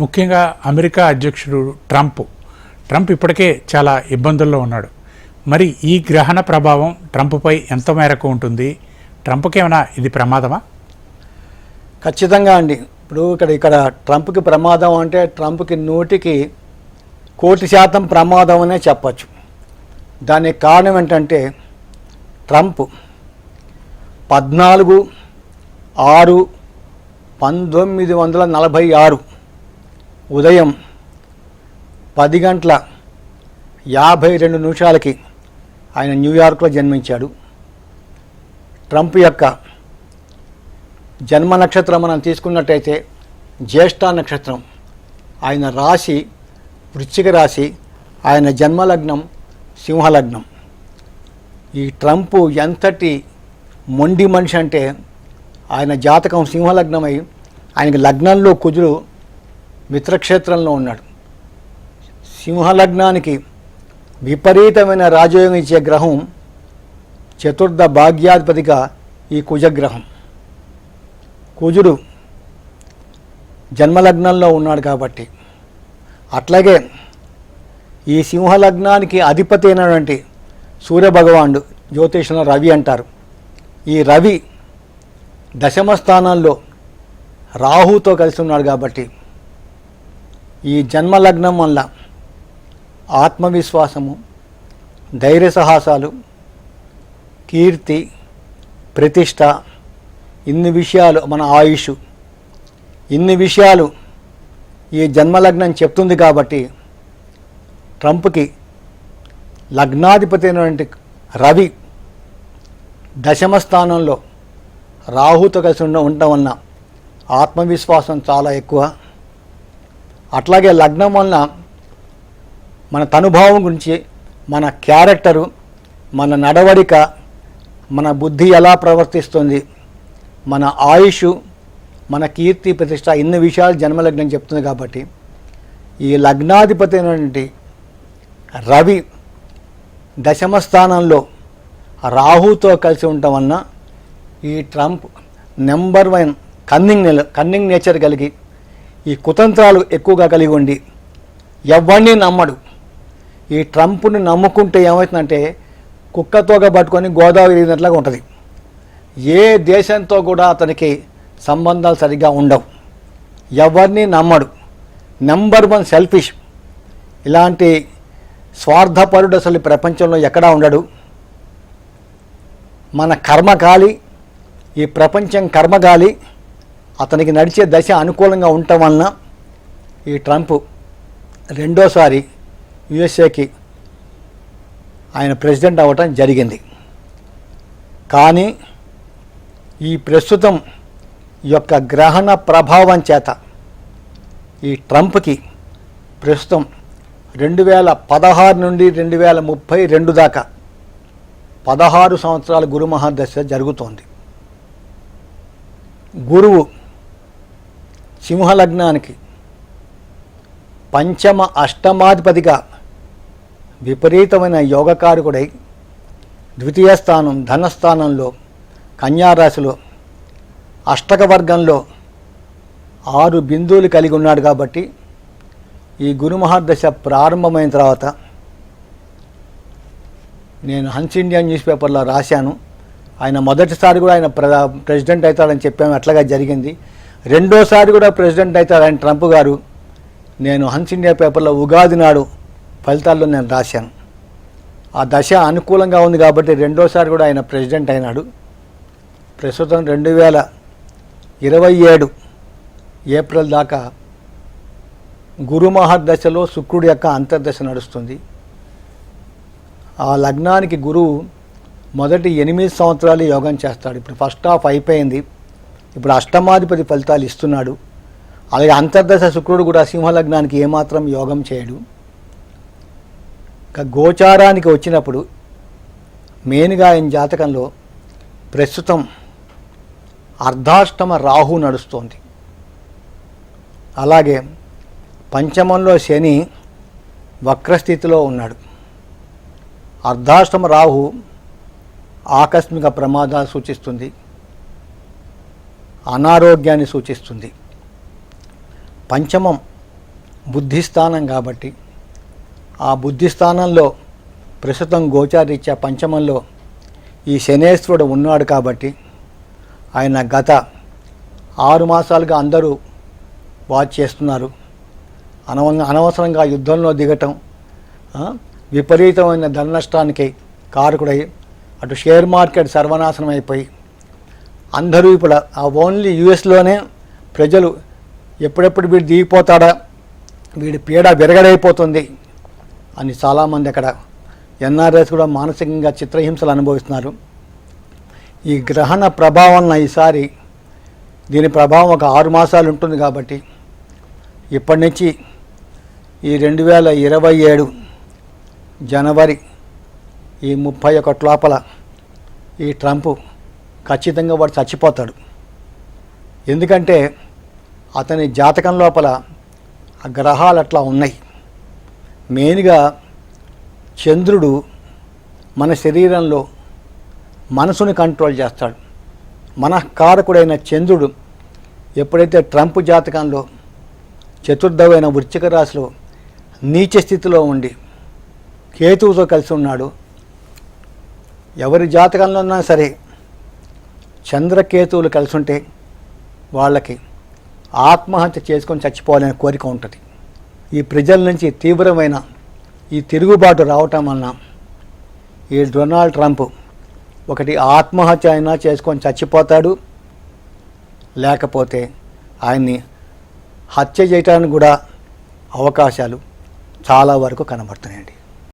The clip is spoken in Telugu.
ముఖ్యంగా అమెరికా అధ్యక్షుడు ట్రంప్ ఇప్పటికే చాలా ఇబ్బందుల్లో ఉన్నాడు. మరి ఈ గ్రహణ ప్రభావం ట్రంప్పై ఎంత మేరకు ఉంటుంది? ట్రంప్కి ఏమైనా ఇది ప్రమాదమా? ఖచ్చితంగా అండి. ఇప్పుడు ఇక్కడ ట్రంప్కి ప్రమాదం అంటే ట్రంప్కి 100% ప్రమాదం అనే చెప్పచ్చు. దానికి కారణం ఏంటంటే ట్రంప్ 14/6/1946 ఉదయం 10:52 ఆయన న్యూయార్క్లో జన్మించాడు. ట్రంప్ యొక్క జన్మ నక్షత్రం మనం తీసుకున్నట్టయితే జ్యేష్ఠ నక్షత్రం, ఆయన రాశి వృశ్చిక రాశి, ఆయన జన్మలగ్నం సింహలగ్నం. ఈ ట్రంప్ ఎంతటి మొండి మనిషి అంటే ఆయన జాతకం సింహలగ్నమై ఆయనకి లగ్నంలో కుజుడు మిత్రక్షేత్రంలో ఉన్నాడు. సింహలగ్నానికి విపరీతమైన రాజయోగం ఇచ్చే గ్రహం చతుర్థ భాగ్యాధిపతిగా ఈ కుజగ్రహం. కుజుడు జన్మలగ్నంలో ఉన్నాడు కాబట్టి, అట్లాగే ఈ సింహలగ్నానికి అధిపతి అయినటువంటి సూర్యభగవానుడు, జ్యోతిషంలో రవి అంటారు. ఈ రవి దశమ స్థానంలో రాహుతో కలిసి ఉన్నాడు కాబట్టి ఈ జన్మలగ్నం వల్ల ఆత్మవిశ్వాసము, ధైర్య సాహసాలు, కీర్తి, ప్రతిష్ట, ఇన్ని విషయాలు, మన ఆయుష్, ఇన్ని విషయాలు ఈ జన్మలగ్నం చెప్తుంది. కాబట్టి ట్రంప్కి లగ్నాధిపతి అయినటువంటి రవి దశమ స్థానంలో రాహుతో కలిసి ఉండటం వలన ఆత్మవిశ్వాసం చాలా ఎక్కువ. అట్లాగే లగ్నం వలన మన తనుభావం గురించి, మన క్యారెక్టరు, మన నడవడిక, మన బుద్ధి ఎలా ప్రవర్తిస్తుంది, మన ఆయుష్, మన కీర్తి ప్రతిష్ట, ఇన్ని విషయాలు జన్మలగ్నం చెప్తుంది. కాబట్టి ఈ లగ్నాధిపతి అయినటువంటి రవి దశమ స్థానంలో రాహుతో కలిసి ఉండటం వలన ఈ ట్రంప్ నెంబర్ 1 కన్నింగ్ నేచర్ కలిగి, ఈ కుతంత్రాలు ఎక్కువగా కలిగి ఉండి ఎవరిని నమ్మడు. ఈ ట్రంప్ను నమ్ముకుంటే ఏమవుతుందంటే కుక్కతోగా పట్టుకొని గోదావరి ఎదిగినట్లుగా ఉంటుంది. ఏ దేశంతో కూడా అతనికి సంబంధాలు సరిగ్గా ఉండవు, ఎవరిని నమ్మడు. Number 1 selfish. ఇలాంటి స్వార్థపరుడు అసలు ప్రపంచంలో ఎక్కడా ఉండడు. మన కర్మగాలి, ఈ ప్రపంచం కర్మగాలి, అతనికి నడిచే దశ అనుకూలంగా ఉండటం వలన ఈ ట్రంప్ రెండోసారి యుఎస్ఏకి ఆయన ప్రెసిడెంట్ అవ్వటం జరిగింది. కానీ ఈ ప్రస్తుతం యొక్క గ్రహణ ప్రభావం చేత ఈ ట్రంప్కి ప్రస్తుతం 2016 నుండి 2032 దాకా 16 సంవత్సరాల గురు మహాదశ జరుగుతోంది. గురువు సింహలగ్నానికి పంచమ అష్టమాధిపతిగా విపరీతమైన యోగకారకుడై ద్వితీయ స్థానం ధనస్థానంలో కన్యారాశిలో అష్టక వర్గంలో 6 బిందువులు కలిగి ఉన్నాడు. కాబట్టి ఈ గురు మహాదశ ప్రారంభమైన తర్వాత నేను హన్స్ ఇండియా న్యూస్ పేపర్లో రాశాను. ఆయన మొదటిసారి కూడా ఆయన ప్రెసిడెంట్ అవుతాడని చెప్పాము, అట్లాగా జరిగింది. రెండోసారి కూడా ప్రెసిడెంట్ అవుతాడు ఆయన ట్రంప్ గారు. నేను హన్స్ ఇండియా పేపర్లో ఉగాది నాడు ఫలితాల్లో నేను రాశాను. ఆ దశ అనుకూలంగా ఉంది కాబట్టి రెండోసారి కూడా ఆయన ప్రెసిడెంట్ అయినాడు. ప్రస్తుతం 2027 ఏప్రిల్ దాకా గురు మహర్దశలో శుక్రుడి యొక్క అంతర్దశ నడుస్తుంది. ఆ లగ్నానికి గురువు మొదటి 8 సంవత్సరాలు యోగం చేస్తాడు. ఇప్పుడు ఫస్ట్ హాఫ్ అయిపోయింది, ఇప్పుడు అష్టమాధిపతి ఫలితాలు ఇస్తున్నాడు. అలాగే అంతర్దశ శుక్రుడు కూడా సింహలగ్నానికి ఏమాత్రం యోగం చేయడు. గోచారానికి వచ్చినప్పుడు మెయిన్గా ఆయన జాతకంలో ప్రస్తుతం అర్ధాష్టమ రాహు నడుస్తోంది. అలాగే పంచమంలో శని వక్రస్థితిలో ఉన్నాడు. అర్ధాష్టమ రాహు ఆకస్మిక ప్రమాదాలు సూచిస్తుంది, అనారోగ్యాన్ని సూచిస్తుంది. పంచమం బుద్ధిస్థానం కాబట్టి ఆ బుద్ధిస్థానంలో ప్రస్తుతం గోచారీత్యా పంచమంలో ఈ శనేశ్వరుడు ఉన్నాడు కాబట్టి ఆయన గత 6 మాసాలుగా అందరూ వాచ్ చేస్తున్నారు. అనవసరంగా యుద్ధంలో దిగటం, విపరీతమైన ధన నష్టానికి కారకుడై అటు షేర్ మార్కెట్ సర్వనాశనం అయిపోయి అందరూ ఇప్పుడు ఓన్లీ యుఎస్లోనే ప్రజలు ఎప్పుడెప్పుడు వీడు దిగిపోతాడా, వీడి పీడ విరగడైపోతుంది అని చాలామంది అక్కడ ఎన్ఆర్ఎస్ కూడా మానసికంగా చిత్రహింసలు అనుభవిస్తున్నారు. ఈ గ్రహణ ప్రభావం ఈసారి దీని ప్రభావం ఒక 6 మాసాలు ఉంటుంది కాబట్టి ఇప్పటి నుంచి ఈ 2027 జనవరి ఈ 31 లోపల ఈ ట్రంప్ ఖచ్చితంగా వాడు చచ్చిపోతాడు. ఎందుకంటే అతని జాతకం లోపల ఆ గ్రహాలు అట్లా ఉన్నాయి. మెయిన్గా చంద్రుడు మన శరీరంలో మనసుని కంట్రోల్ చేస్తాడు. మనఃకారకుడైన చంద్రుడు ఎప్పుడైతే ట్రంప్ జాతకంలో చతుర్థమైన వృశ్చిక రాశిలో నీచ స్థితిలో ఉండి కేతువుతో కలిసి ఉన్నాడు. ఎవరి జాతకంలో ఉన్నా సరే చంద్రకేతువులు కలిసి ఉంటే వాళ్ళకి ఆత్మహత్య చేసుకొని చచ్చిపోవాలనే కోరిక ఉంటుంది. ఈ ప్రజల నుంచి తీవ్రమైన ఈ తిరుగుబాటు రావటం వలన ఈ డొనాల్డ్ ట్రంప్ ఒకటి ఆత్మహత్య అయినా చేసుకొని చచ్చిపోతాడు, లేకపోతే ఆయన్ని హత్య చేయడానికి కూడా అవకాశాలు చాలా వరకు కనబడుతున్నాయండి.